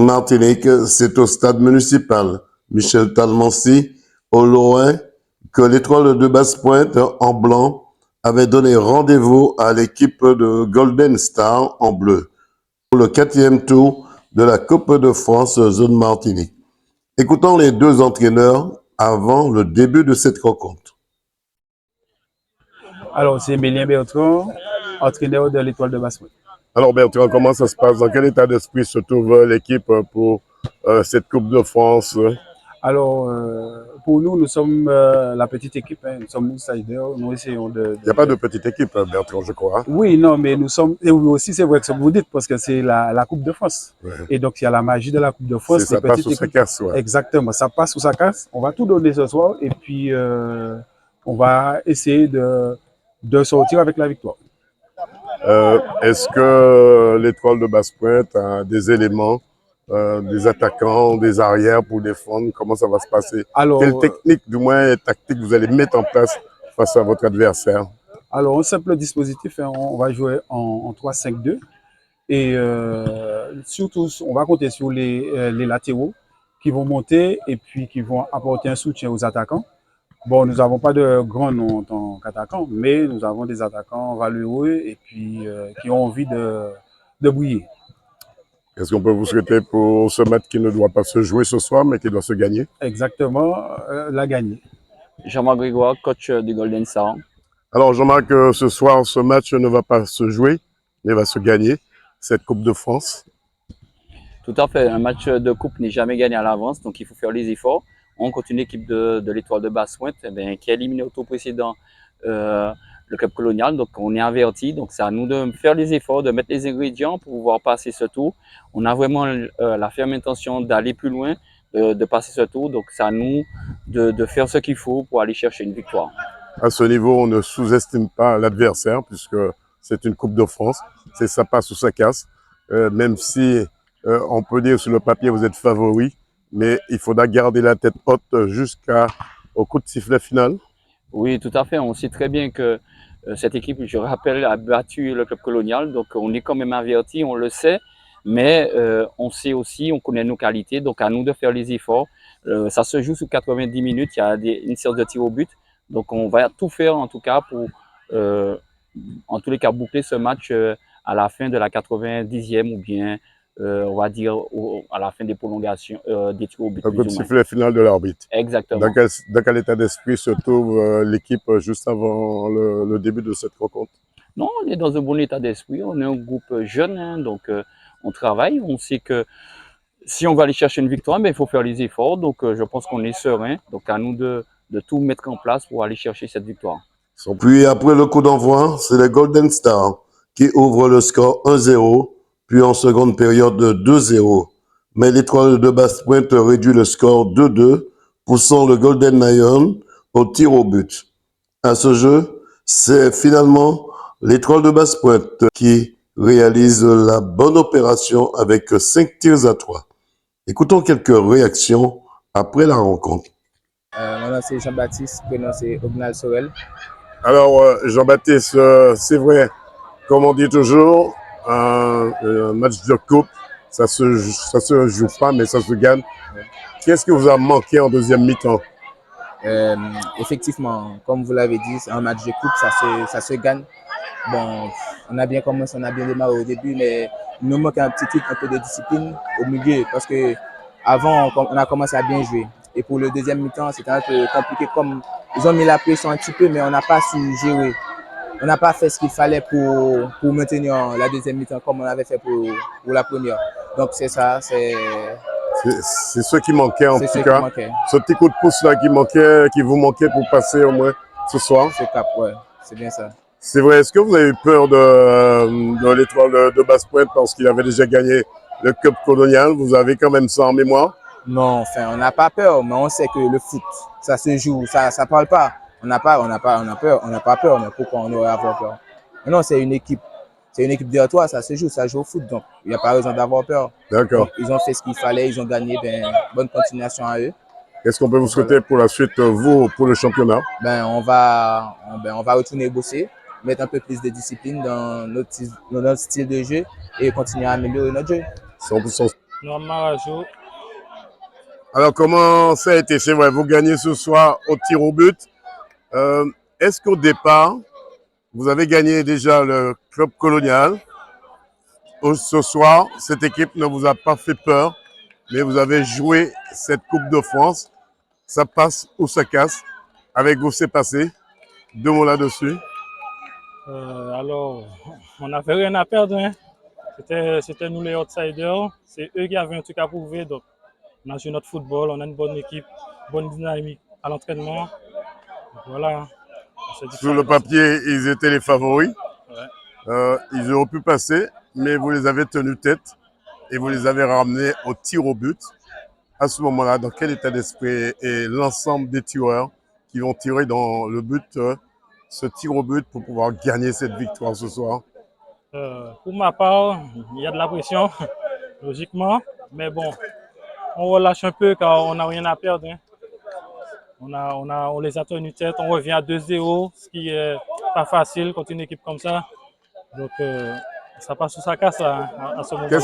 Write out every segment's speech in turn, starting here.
Martinique, c'est au stade municipal Michel Talmancy, au Lorrain, que l'étoile de Basse-Pointe en blanc avait donné rendez-vous à l'équipe de Golden Star en bleu pour le 4e tour de la Coupe de France Zone Martinique. Écoutons les deux entraîneurs avant le début de cette rencontre. Alors, c'est Emilien Bertrand, entraîneur de l'Étoile de Basse-Pointe. Alors Bertrand, comment ça se passe? Dans quel état d'esprit se trouve l'équipe pour cette Coupe de France? Alors, pour nous, nous sommes la petite équipe, hein, nous sommes outsiders, nous essayons de... Il n'y a pas de petite équipe, Bertrand, je crois. Oui, non, mais nous sommes, et oui aussi c'est vrai que vous dites, parce que c'est la Coupe de France. Ouais. Et donc il y a la magie de la Coupe de France. Ça passe ou ça casse, ouais. Exactement, ça passe ou ça casse. On va tout donner ce soir et puis on va essayer de sortir avec la victoire. Est-ce que l'étoile de Basse-Pointe a des éléments, des attaquants, des arrières pour défendre? Comment ça va se passer? Alors, quelle technique, du moins tactique, vous allez mettre en place face à votre adversaire? Alors, un simple dispositif, hein, on va jouer en 3-5-2 et surtout, on va compter sur les latéraux qui vont monter et puis qui vont apporter un soutien aux attaquants. Bon, nous n'avons pas de grands noms en tant qu'attaquants, mais nous avons des attaquants valeureux et puis qui ont envie de briller. Qu'est-ce qu'on peut vous souhaiter pour ce match qui ne doit pas se jouer ce soir, mais qui doit se gagner? Exactement, la gagner. Jean-Marc Grégoire, coach du Golden Star. Alors Jean-Marc, ce soir, ce match ne va pas se jouer, mais va se gagner, cette Coupe de France. Tout à fait, un match de coupe n'est jamais gagné à l'avance, donc il faut faire les efforts. On continue l'équipe de l'Étoile de Basse-Pointe qui a éliminé au tour précédent le club colonial, donc on est averti, donc c'est à nous de faire les efforts, de mettre les ingrédients pour pouvoir passer ce tour. On a vraiment la ferme intention d'aller plus loin, de passer ce tour, donc c'est à nous de faire ce qu'il faut pour aller chercher une victoire. À ce niveau, on ne sous-estime pas l'adversaire puisque c'est une Coupe de France, c'est ça passe ou ça casse, même si on peut dire sur le papier vous êtes favori, mais il faudra garder la tête haute jusqu'au coup de sifflet final. Oui, tout à fait. On sait très bien que cette équipe, je rappelle, a battu le club colonial, donc on est quand même averti, on le sait, mais on sait aussi, on connaît nos qualités, donc à nous de faire les efforts. Ça se joue sous 90 minutes, il y a une séance de tir au but, donc on va tout faire en tout cas pour, en tous les cas, boucler ce match à la fin de la 90e ou bien on va dire à la fin des prolongations, des tirs au but. Un coup de sifflet final de l'arbitre. Exactement. Dans quel état d'esprit se trouve l'équipe juste avant le début de cette rencontre? Non, on est dans un bon état d'esprit. On est un groupe jeune, hein, donc on travaille. On sait que si on va aller chercher une victoire, il faut faire les efforts. Donc je pense qu'on est serein. Donc à nous de tout mettre en place pour aller chercher cette victoire. Puis après le coup d'envoi, c'est les Golden Stars qui ouvrent le score 1-0, puis en seconde période 2-0. Mais l'étoile de Basse-Pointe réduit le score 2-2, poussant le Golden Lion au tir au but. À ce jeu, c'est finalement l'étoile de Basse-Pointe qui réalise la bonne opération avec 5 tirs à 3. Écoutons quelques réactions après la rencontre. Mon nom c'est Jean-Baptiste, prénom c'est Ognal Sorel. Alors Jean-Baptiste, c'est vrai, comme on dit toujours, un match de coupe, ça se joue pas, mais ça se gagne. Qu'est-ce que vous a manqué en deuxième mi-temps? Effectivement, comme vous l'avez dit, c'est un match de coupe, ça se gagne. Bon, on a bien commencé, on a bien démarré au début, mais il nous manque un petit truc, un peu de discipline au milieu, parce que avant on a commencé à bien jouer. Et pour le deuxième mi-temps, c'était un peu compliqué, comme ils ont mis la pression un petit peu, mais on n'a pas su gérer. On n'a pas fait ce qu'il fallait pour maintenir la deuxième mi-temps comme on avait fait pour la première. Donc c'est ça, c'est ce qui manquait en tout cas. Ce petit coup de pouce là qui vous manquait pour passer au moins ce soir. C'est cap, ouais, c'est bien ça. C'est vrai, est-ce que vous avez eu peur de l'étoile de Basse-Pointe parce qu'il avait déjà gagné le Cup colonial? Vous avez quand même ça en mémoire? Non, enfin, on n'a pas peur, mais on sait que le foot, ça se joue, ça parle pas. On n'a pas peur, mais pourquoi on aurait avoir peur? Mais non, c'est une équipe de toi, ça se joue, ça joue au foot, donc il n'y a pas raison d'avoir peur. D'accord. Ils ont fait ce qu'il fallait, ils ont gagné, bonne continuation à eux. Qu'est-ce qu'on peut vous souhaiter pour la suite, vous, pour le championnat? On va retourner bosser, mettre un peu plus de discipline dans notre style de jeu et continuer à améliorer notre jeu. 100%. Noam Marajo. Alors, comment ça a été? C'est vrai, vous gagnez ce soir au tir au but. Est-ce qu'au départ, vous avez gagné déjà le club colonial? Ce soir, cette équipe ne vous a pas fait peur, mais vous avez joué cette Coupe de France. Ça passe ou ça casse. Avec vous, c'est passé. Deux mots là-dessus. Alors, on n'avait rien à perdre. Hein. C'était nous les outsiders. C'est eux qui avaient un truc à prouver. Donc, on a joué notre football, on a une bonne équipe, bonne dynamique à l'entraînement. Voilà. Sur le papier, ils étaient les favoris. Ouais. Ils auraient pu passer, mais vous les avez tenus tête et vous les avez ramenés au tir au but. À ce moment-là, dans quel état d'esprit est l'ensemble des tireurs qui vont tirer dans le but, ce tir au but pour pouvoir gagner cette victoire ce soir? Pour ma part, il y a de la pression, logiquement. Mais bon, on relâche un peu car on n'a rien à perdre. Hein. On les a tenus tête, on revient à 2-0, ce qui est pas facile contre une équipe comme ça. Donc, ça passe ou ça casse là, à ce moment-là.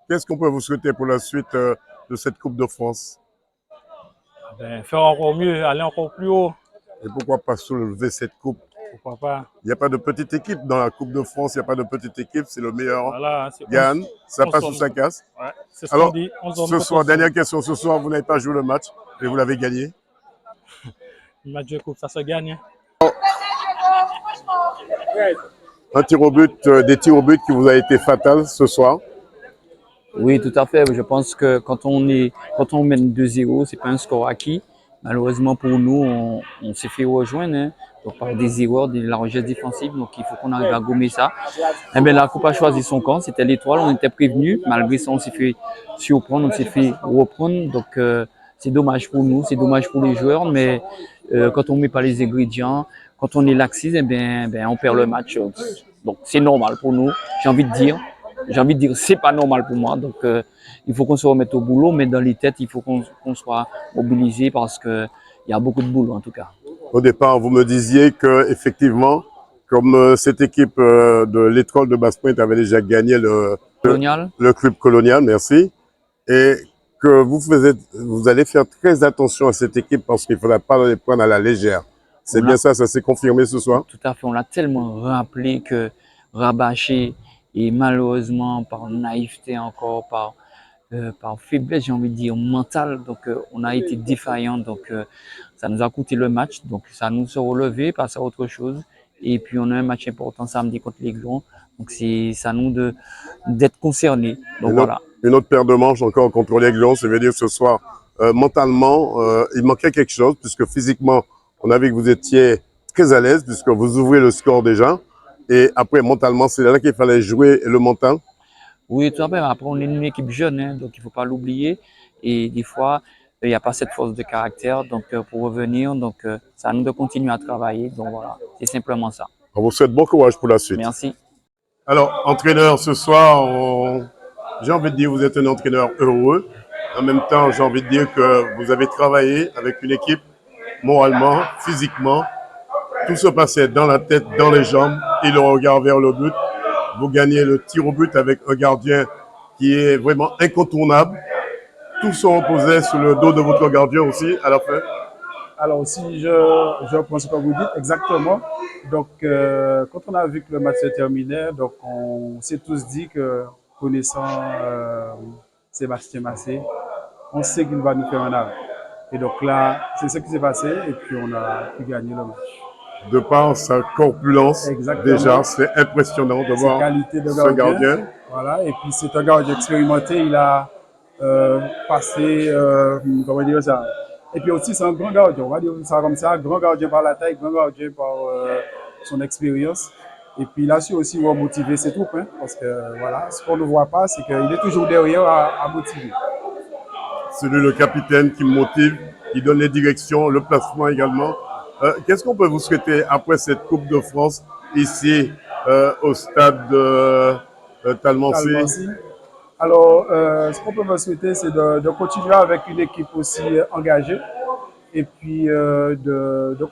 Qu'est-ce qu'on peut vous souhaiter pour la suite de cette Coupe de France? Ben, faire encore mieux, aller encore plus haut. Et pourquoi pas soulever cette coupe? Pourquoi pas? Il n'y a pas de petite équipe dans la Coupe de France, il n'y a pas de petite équipe, c'est le meilleur. Voilà, Gagne, ça passe ou ça casse. Ouais, c'est ce qu'on Alors, dit. ce soir, dernière question, ce soir, vous n'avez pas joué le match et vous l'avez gagné. Le match de coupe, ça se gagne. Un tir au but, des tirs au but qui vous a été fatal ce soir. Oui, tout à fait. Je pense que quand on mène 2-0, c'est pas un score acquis. Malheureusement pour nous, on s'est fait rejoindre hein, donc par des erreurs, de la largesse défensive. Donc il faut qu'on arrive à gommer ça. Eh bien, la coupe a choisi son camp. C'était l'Étoile. On était prévenus. Malgré ça, on s'est fait surprendre, on s'est fait reprendre. Donc c'est dommage pour nous, c'est dommage pour les joueurs. Mais quand on met pas les ingrédients, quand on est laxiste, eh bien, on perd le match. Donc c'est normal pour nous. J'ai envie de dire. C'est pas normal pour moi. Donc, il faut qu'on se remette au boulot, mais dans les têtes, il faut qu'on soit mobilisé parce que il y a beaucoup de boulot en tout cas. Au départ, vous me disiez que effectivement, comme cette équipe de l'Étoile de Basse-Pointe avait déjà gagné le club colonial, merci, et que vous allez faire très attention à cette équipe parce qu'il ne faudra pas les prendre à la légère. C'est bien ça s'est confirmé ce soir? Tout à fait, on l'a tellement rappelé que rabâché. Et malheureusement, par naïveté encore, par faiblesse, j'ai envie de dire, mentale, donc on a été défaillant. Donc ça nous a coûté le match. Donc ça nous a relevé, passer à autre chose. Et puis on a un match important samedi contre les Glons. Donc c'est à nous d'être concernés. Donc voilà. Une autre paire de manches encore contre les Glons. Ça veut dire que ce soir, mentalement, il manquait quelque chose, puisque physiquement, on a vu que vous étiez très à l'aise, puisque vous ouvrez le score déjà. Et après, mentalement, c'est là qu'il fallait jouer le mental? Oui, tout à fait. Après, on est une équipe jeune, hein, donc il ne faut pas l'oublier. Et des fois, il n'y a pas cette force de caractère. Donc, pour revenir, donc, c'est à nous de continuer à travailler. Donc, voilà, c'est simplement ça. On vous souhaite bon courage pour la suite. Merci. Alors, entraîneur, ce soir, j'ai envie de dire que vous êtes un entraîneur heureux. En même temps, j'ai envie de dire que vous avez travaillé avec une équipe moralement, physiquement. Tout se passait dans la tête, dans les jambes et le regard vers le but. Vous gagnez le tir au but avec un gardien qui est vraiment incontournable. Tout se reposait sur le dos de votre gardien aussi à la fin. Alors aussi, je reprends ce que vous dites exactement. Donc, quand on a vu que le match se terminait, donc on s'est tous dit que connaissant Sébastien Massé, on sait qu'il va nous faire un arrêt. Et donc là, c'est ce qui s'est passé et puis on a pu gagner le match. De par sa corpulence, déjà, c'est impressionnant de voir ce gardien. Voilà, et puis c'est un gardien expérimenté, il a passé, comment dire ça. Et puis aussi, c'est un grand gardien, on va dire ça comme ça, grand gardien par la taille, grand gardien par son expérience. Et puis il a su aussi motiver ses troupes, hein, parce que voilà, ce qu'on ne voit pas, c'est qu'il est toujours derrière à motiver. C'est lui le capitaine qui motive, qui donne les directions, le placement également. Qu'est-ce qu'on peut vous souhaiter après cette Coupe de France ici au stade de Talmancy? Alors, ce qu'on peut me souhaiter, c'est de continuer avec une équipe aussi engagée et puis de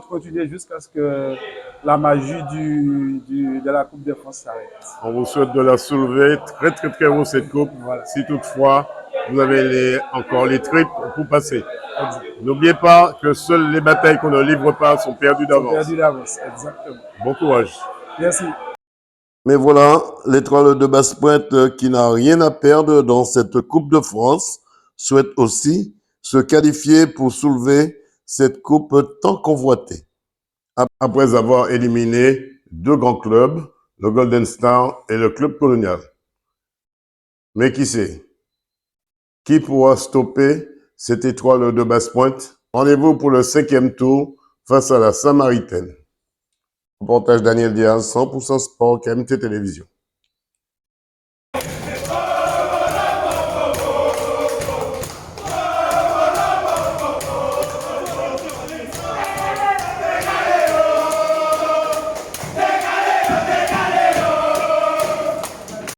continuer jusqu'à ce que la magie de la Coupe de France s'arrête. On vous souhaite de la soulever très très très haut cette coupe. Voilà. Si toutefois vous avez encore les tripes pour passer. Exact. N'oubliez pas que seules les batailles qu'on ne livre pas sont perdues d'avance. Perdu d'avance, exactement. Bon courage. Merci. Mais voilà, l'étoile de Basse-Pointe qui n'a rien à perdre dans cette Coupe de France souhaite aussi se qualifier pour soulever cette coupe tant convoitée. Après avoir éliminé deux grands clubs, le Golden Star et le Club Colonial. Mais qui sait? Qui pourra stopper cette étoile de Basse-Pointe? Rendez-vous pour le 5e tour face à la Samaritaine. Reportage Daniel Diaz, 100% Sport, KMT Télévision.